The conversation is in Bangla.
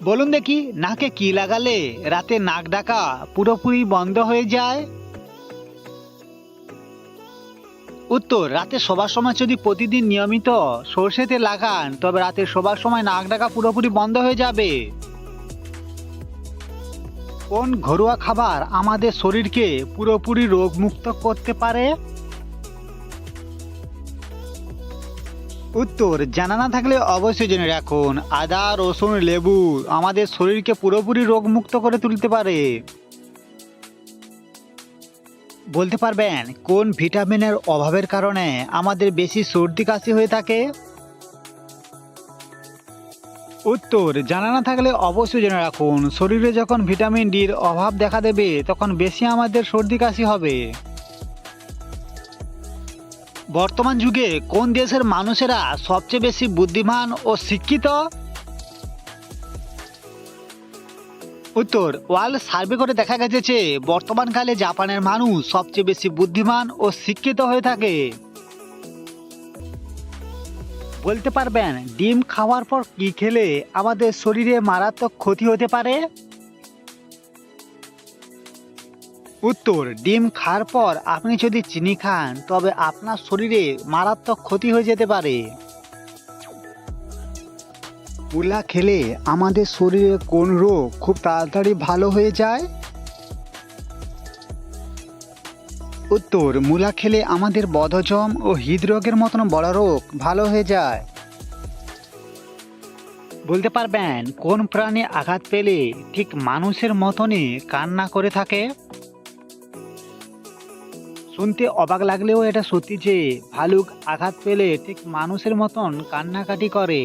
বলুন দেখি, নাকে কি লাগালে রাতে নাক ডাকা পুরোপুরি বন্ধ হয়ে যায়? উত্তর, রাতে শোবার সময় যদি প্রতিদিন নিয়মিত সর্ষে তেল লাগান তবে রাতে শোবার সময় নাক ডাকা পুরোপুরি বন্ধ হয়ে যাবে। কোন ঘরোয়া খাবার আমাদের শরীরকে পুরোপুরি রোগমুক্ত করতে পারে? উত্তর, জানা না থাকলে অবশ্যই জেনে রাখুন। আদা, রসুন, লেবু আমাদের শরীরকে পুরোপুরি রোগমুক্ত করে তুলতে পারে। বলতে পারবেন কোন ভিটামিনের অভাবের কারণে আমাদের বেশি সর্দি কাশি হয়ে থাকে? উত্তর, জানা না থাকলে অবশ্যই জেনে রাখুন। শরীরে যখন ভিটামিন ডির অভাব দেখা দেবে তখন বেশি আমাদের সর্দি কাশি হবে। বর্তমান যুগে কোন দেশের মানুষেরা সবচেয়ে বেশি বুদ্ধিমান ও শিক্ষিত? উত্তর, ওয়ার্ল্ড সার্ভে করে দেখা গেছে যে বর্তমানকালে জাপানের মানুষ সবচেয়ে বেশি বুদ্ধিমান ও শিক্ষিত হয়ে থাকে। বলতে পারবেন ডিম খাওয়ার পর কি খেলে আমাদের শরীরে মারাত্মক ক্ষতি হতে পারে? উত্তর, ডিম খাওয়ার পর আপনি যদি চিনি খান তবে আপনার শরীরে মারাত্মক ক্ষতি হয়ে যেতে পারে। মূলা খেলে আমাদের শরীরে কোন রোগ খুব তাড়াতাড়ি ভালো হয়ে যায়? উত্তর, মূলা খেলে আমাদের বদহজম ও হৃদরোগের মতন বড় রোগ ভালো হয়ে যায়। বলতে পারবেন কোন প্রাণী আঘাত পেলে ঠিক মানুষের মতনই কান্না করে থাকে? শুনতে অবাক লাগলেও এটা সত্যি যে ভালুক আঘাত পেলে ঠিক মানুষের মতন কান্নাকাটি করে।